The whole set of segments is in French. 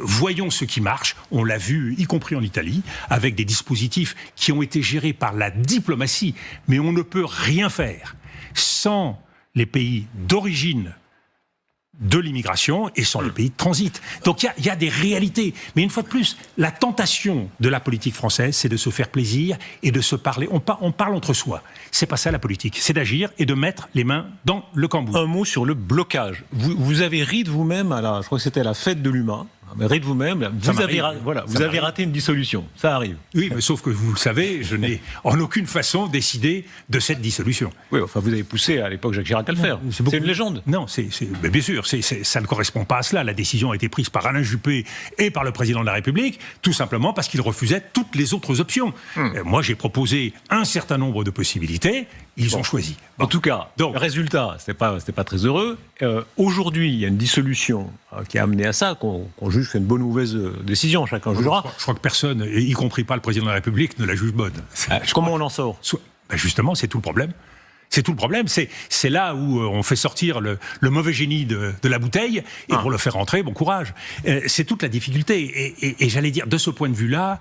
voyons ce qui marche. On l'a vu, y compris en Italie, avec des dispositifs qui ont été gérés par la diplomatie. Mais on ne peut rien faire sans les pays d'origine de l'immigration et sans les pays de transit. Donc il y a des réalités. Mais une fois de plus, la tentation de la politique française, c'est de se faire plaisir et de se parler. On parle entre soi. C'est pas ça la politique. C'est d'agir et de mettre les mains dans le cambouis. Un mot sur le blocage. Vous avez ri de vous-même, je crois que c'était à la fête de l'humain. Ri de vous-même, vous avez raté une dissolution. Ça arrive. Oui, mais sauf que vous le savez, je n'ai en aucune façon décidé de cette dissolution. Oui, enfin vous avez poussé à l'époque Jacques Chirac à le faire. C'est une légende. Non, mais bien sûr, ça ne correspond pas à cela. La décision a été prise par Alain Juppé et par le président de la République, tout simplement parce qu'il refusait toutes les autres options. Moi, j'ai proposé un certain nombre de possibilités. Ils ont choisi. En tout cas, le résultat, c'était pas très heureux. Aujourd'hui, il y a une dissolution qui a amené à ça, qu'on juge que c'est une bonne ou mauvaise décision, chacun jugera. Je crois que personne, y compris pas le président de la République, ne la juge bonne. Comment on en sort ? Justement, c'est tout le problème. C'est tout le problème, c'est là où on fait sortir le mauvais génie de la bouteille, et pour le faire rentrer, bon courage. C'est toute la difficulté, et j'allais dire, de ce point de vue-là,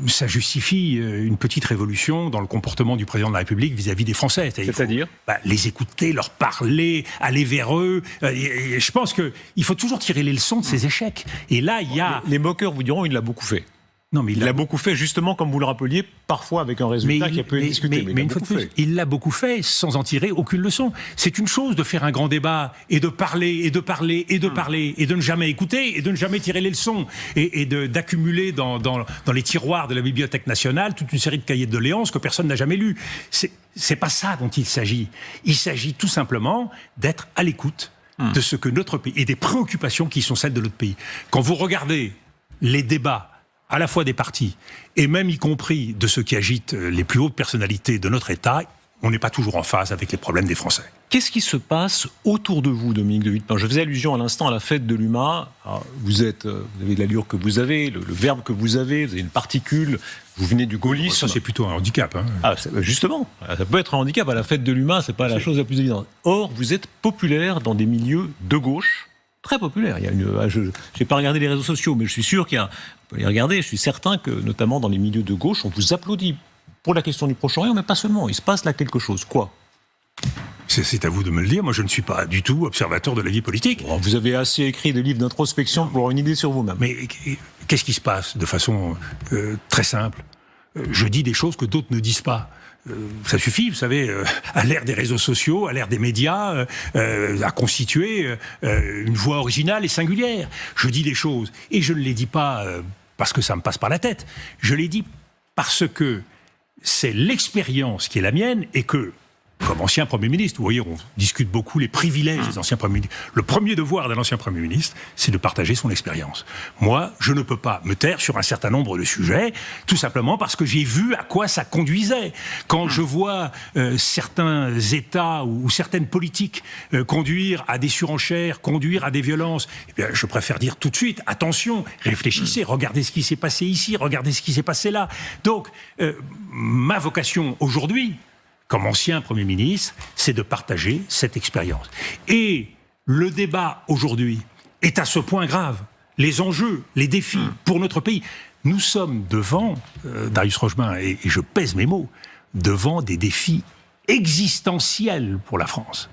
ça justifie une petite révolution dans le comportement du président de la République vis-à-vis des Français. C'est-à-dire les écouter, leur parler, aller vers eux. Et je pense qu'il faut toujours tirer les leçons de ces échecs. Et là, il y a... Les moqueurs vous diront, il l'a beaucoup fait. Non, mais il l'a beaucoup fait, justement, comme vous le rappeliez, parfois avec un résultat qui a pu être discuté. Mais une fois de plus, il l'a beaucoup fait sans en tirer aucune leçon. C'est une chose de faire un grand débat et de parler, et de parler, et de parler, et de ne jamais écouter, et de ne jamais tirer les leçons, et d'accumuler dans les tiroirs de la Bibliothèque nationale toute une série de cahiers de doléances que personne n'a jamais lus. C'est pas ça dont il s'agit. Il s'agit tout simplement d'être à l'écoute de ce que notre pays, et des préoccupations qui sont celles de notre pays. Quand vous regardez les débats, à la fois des partis, et même y compris de ceux qui agitent les plus hautes personnalités de notre État, on n'est pas toujours en phase avec les problèmes des Français. Qu'est-ce qui se passe autour de vous, Dominique de Villepin ? Je faisais allusion à l'instant à la fête de l'UMA. Vous avez l'allure que vous avez, le verbe que vous avez une particule, vous venez du gaullisme. Ça, c'est plutôt un handicap. Justement, ça peut être un handicap. À la fête de l'UMA, c'est pas la chose la plus évidente. Or, vous êtes populaire dans des milieux de gauche, très populaire. Je n'ai pas regardé les réseaux sociaux, mais je suis sûr qu'il y a... On peut les regarder, je suis certain que, notamment dans les milieux de gauche, on vous applaudit pour la question du Proche-Orient, mais pas seulement. Il se passe là quelque chose. Quoi ? C'est à vous de me le dire. Moi, je ne suis pas du tout observateur de la vie politique. Vous avez assez écrit de livres d'introspection pour avoir une idée sur vous-même. Mais qu'est-ce qui se passe de façon très simple ? Je dis des choses que d'autres ne disent pas. Ça suffit, vous savez, à l'ère des réseaux sociaux, à l'ère des médias, à constituer une voix originale et singulière. Je dis des choses, et je ne les dis pas parce que ça me passe par la tête. Je les dis parce que c'est l'expérience qui est la mienne, et que, comme ancien Premier ministre, vous voyez, on discute beaucoup les privilèges des anciens Premiers ministres. Le premier devoir d'un ancien Premier ministre, c'est de partager son expérience. Moi, je ne peux pas me taire sur un certain nombre de sujets, tout simplement parce que j'ai vu à quoi ça conduisait. Quand je vois certains États ou certaines politiques conduire à des surenchères, conduire à des violences, eh bien, je préfère dire tout de suite, attention, réfléchissez, regardez ce qui s'est passé ici, regardez ce qui s'est passé là. Donc, ma vocation aujourd'hui, comme ancien Premier ministre, c'est de partager cette expérience. Et le débat aujourd'hui est à ce point grave. Les enjeux, les défis pour notre pays. Nous sommes devant, Darius Rochemin, et je pèse mes mots, devant des défis existentiels pour la France.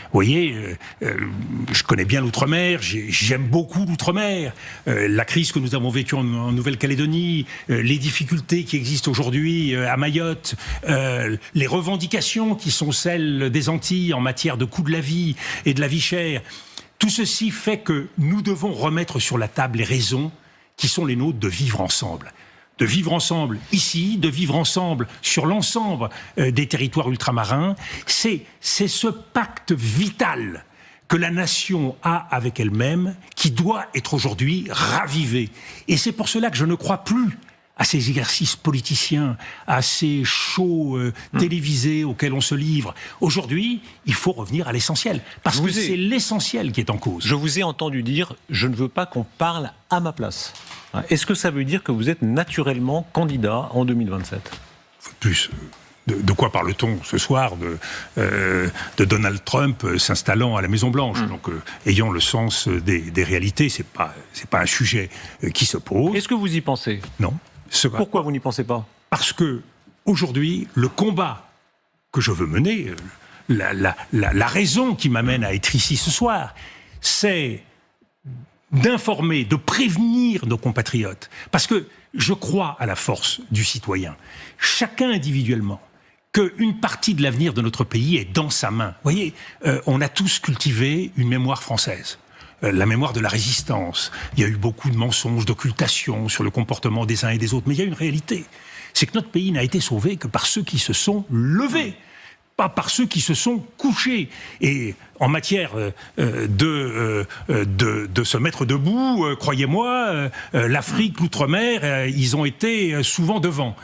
Vous voyez, je connais bien l'outre-mer, j'aime beaucoup l'outre-mer, la crise que nous avons vécue en Nouvelle-Calédonie, les difficultés qui existent aujourd'hui à Mayotte, les revendications qui sont celles des Antilles en matière de coût de la vie et de la vie chère. Tout ceci fait que nous devons remettre sur la table les raisons qui sont les nôtres de vivre ensemble. De vivre ensemble ici, de vivre ensemble sur l'ensemble des territoires ultramarins. C'est ce pacte vital que la nation a avec elle-même qui doit être aujourd'hui ravivé. Et c'est pour cela que je ne crois plus à ces exercices politiciens, à ces shows télévisés auxquels on se livre. Aujourd'hui, il faut revenir à l'essentiel, parce que c'est l'essentiel qui est en cause. Je vous ai entendu dire « je ne veux pas qu'on parle à ma place ». Est-ce que ça veut dire que vous êtes naturellement candidat en 2027 ? Plus, De quoi parle-t-on ce soir de Donald Trump s'installant à la Maison-Blanche. Donc, ayant le sens des réalités, c'est pas un sujet qui se pose. Est-ce que vous y pensez? Non. Pourquoi vous n'y pensez pas? Parce que aujourd'hui, le combat que je veux mener, la raison qui m'amène à être ici ce soir, c'est d'informer, de prévenir nos compatriotes. Parce que je crois à la force du citoyen. Chacun individuellement, qu'une partie de l'avenir de notre pays est dans sa main. Vous voyez, on a tous cultivé une mémoire française. La mémoire de la résistance. Il y a eu beaucoup de mensonges, d'occultations sur le comportement des uns et des autres. Mais il y a une réalité. C'est que notre pays n'a été sauvé que par ceux qui se sont levés, pas par ceux qui se sont couchés. Et en matière de se mettre debout, croyez-moi, l'Afrique, l'outre-mer, ils ont été souvent devant.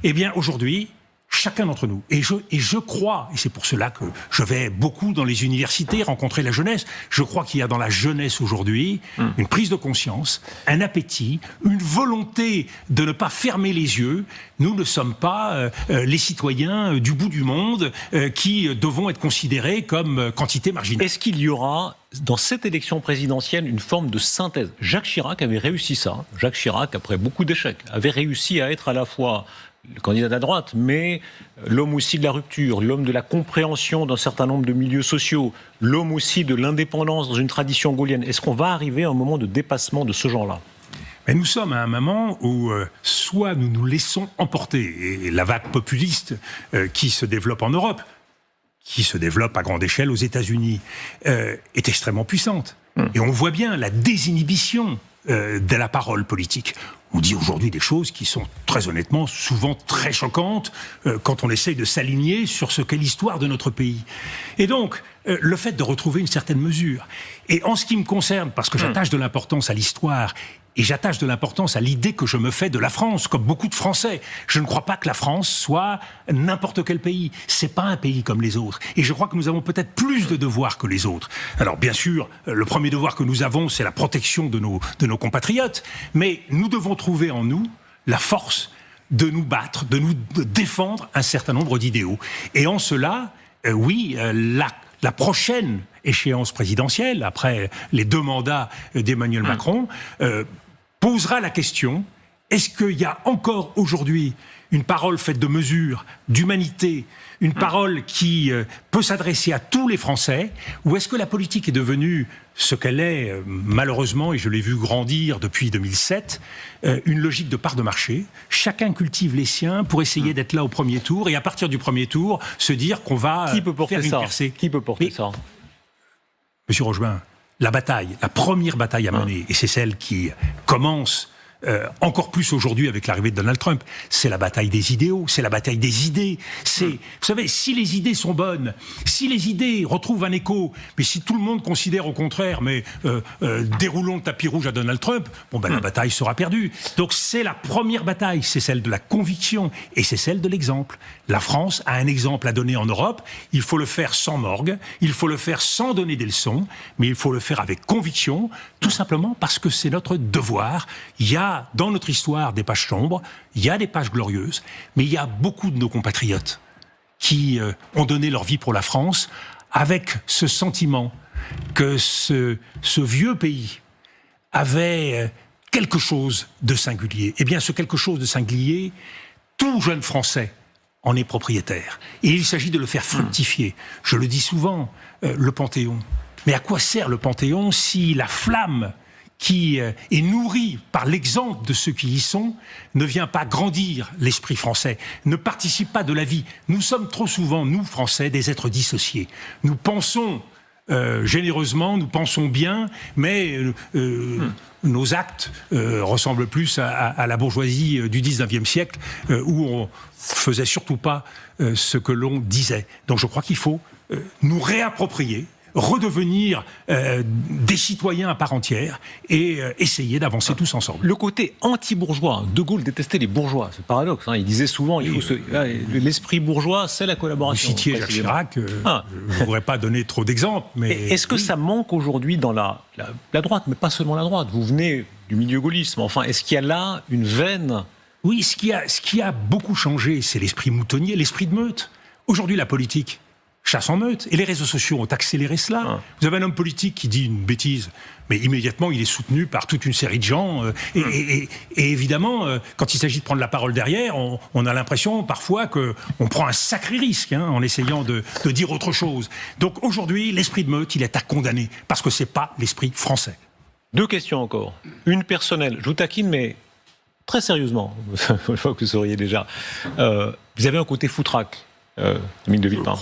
Eh bien, aujourd'hui, chacun d'entre nous, et je crois, et c'est pour cela que je vais beaucoup dans les universités rencontrer la jeunesse, je crois qu'il y a dans la jeunesse aujourd'hui une prise de conscience, un appétit, une volonté de ne pas fermer les yeux. Nous ne sommes pas les citoyens du bout du monde qui devons être considérés comme quantité marginale. Est-ce qu'il y aura dans cette élection présidentielle une forme de synthèse? Jacques Chirac avait réussi ça. Jacques Chirac, après beaucoup d'échecs, avait réussi à être à la fois le candidat de la droite, mais l'homme aussi de la rupture, l'homme de la compréhension d'un certain nombre de milieux sociaux, l'homme aussi de l'indépendance dans une tradition gaulienne. Est-ce qu'on va arriver à un moment de dépassement de ce genre-là? Mais nous sommes à un moment où soit nous nous laissons emporter, et la vague populiste qui se développe en Europe, qui se développe à grande échelle aux États-Unis, est extrêmement puissante. Et on voit bien la désinhibition de la parole politique. On dit aujourd'hui des choses qui sont, très honnêtement, souvent très choquantes quand on essaye de s'aligner sur ce qu'est l'histoire de notre pays. Et donc, le fait de retrouver une certaine mesure. Et en ce qui me concerne, parce que j'attache de l'importance à l'histoire, et j'attache de l'importance à l'idée que je me fais de la France, comme beaucoup de Français. Je ne crois pas que la France soit n'importe quel pays. C'est pas un pays comme les autres. Et je crois que nous avons peut-être plus de devoirs que les autres. Alors, bien sûr, le premier devoir que nous avons, c'est la protection de nos compatriotes. Mais nous devons trouver en nous la force de nous battre, de défendre un certain nombre d'idéaux. Et en cela, oui, la prochaine échéance présidentielle, après les 2 mandats d'Emmanuel Macron, posera la question, est-ce qu'il y a encore aujourd'hui une parole faite de mesures, d'humanité, une parole qui peut s'adresser à tous les Français, ou est-ce que la politique est devenue ce qu'elle est, malheureusement, et je l'ai vu grandir depuis 2007, une logique de part de marché. Chacun cultive les siens pour essayer d'être là au premier tour, et à partir du premier tour, se dire qu'on va faire une percée. Qui peut porter ça? Monsieur Rochebin, la première bataille à mener, et c'est celle qui commence encore plus aujourd'hui avec l'arrivée de Donald Trump, c'est la bataille des idéaux, c'est la bataille des idées. Vous savez, si les idées sont bonnes, si les idées retrouvent un écho, mais si tout le monde considère au contraire, mais déroulons le tapis rouge à Donald Trump, la bataille sera perdue. Donc c'est la première bataille, c'est celle de la conviction, et c'est celle de l'exemple. La France a un exemple à donner en Europe, il faut le faire sans morgue, il faut le faire sans donner des leçons, mais il faut le faire avec conviction, tout simplement parce que c'est notre devoir. Il y a dans notre histoire des pages sombres, il y a des pages glorieuses, mais il y a beaucoup de nos compatriotes qui ont donné leur vie pour la France avec ce sentiment que ce vieux pays avait quelque chose de singulier. Eh bien, ce quelque chose de singulier, tout jeune Français en est propriétaire. Et il s'agit de le faire fructifier. Je le dis souvent, le Panthéon. Mais à quoi sert le Panthéon si la flamme qui est nourri par l'exemple de ceux qui y sont, ne vient pas grandir l'esprit français, ne participe pas de la vie. Nous sommes trop souvent, nous, Français, des êtres dissociés. Nous pensons généreusement, nous pensons bien, mais nos actes ressemblent plus à la bourgeoisie du 19e siècle, où on faisait surtout pas ce que l'on disait. Donc je crois qu'il faut nous réapproprier, redevenir des citoyens à part entière et essayer d'avancer tous ensemble. Le côté anti-bourgeois, De Gaulle détestait les bourgeois, c'est paradoxe. Il disait souvent, l'esprit bourgeois, c'est la collaboration. Vous citiez Jacques Chirac, je ne voudrais pas donner trop d'exemples. Mais est-ce que ça manque aujourd'hui dans la droite, mais pas seulement la droite? Vous venez du milieu gaullisme, enfin, est-ce qu'il y a là une veine Oui, ce qui a beaucoup changé, c'est l'esprit moutonnier, l'esprit de meute. Aujourd'hui, la politique chasse en meute. Et les réseaux sociaux ont accéléré cela. Vous avez un homme politique qui dit une bêtise, mais immédiatement, il est soutenu par toute une série de gens. Et évidemment, quand il s'agit de prendre la parole derrière, on a l'impression parfois qu'on prend un sacré risque en essayant de dire autre chose. Donc aujourd'hui, l'esprit de meute, il est à condamner, parce que ce n'est pas l'esprit français. 2 questions encore. Une personnelle. Je vous taquine, mais très sérieusement. Je vois que vous souriez déjà. Vous avez un côté foutraque. Dominique de Villepin.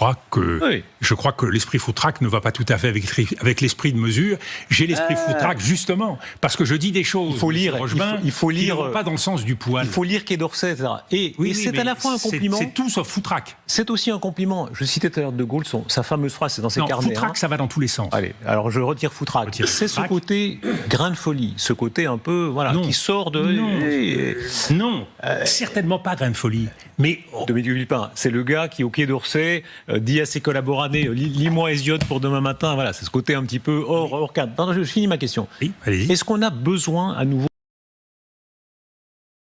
Je crois que l'esprit foutraque ne va pas tout à fait avec l'esprit de mesure. J'ai l'esprit foutraque justement parce que je dis des choses. Il faut lire. Il faut lire. Qui ne vont pas dans le sens du poil. Il faut lire Quai d'Orsay, etc. Et c'est à la fois un compliment. C'est tout sauf foutraque. C'est aussi un compliment. Je citais tout à l'heure De Gaulle, sa fameuse phrase, c'est dans ses carnets. Foutraque, ça va dans tous les sens. Allez, alors je retire foutraque. C'est ce côté grain de folie, ce côté un peu, qui sort de. Non, certainement pas grain de folie. Mais Dominique de Villepin, c'est le gars qui, au Quai d'Orsay, dit à ses collaborateurs, lis-moi Hésiode pour demain matin. Voilà, c'est ce côté un petit peu hors cadre. Pardon, je finis ma question. Oui, allez-y. Est-ce qu'on a besoin à nouveau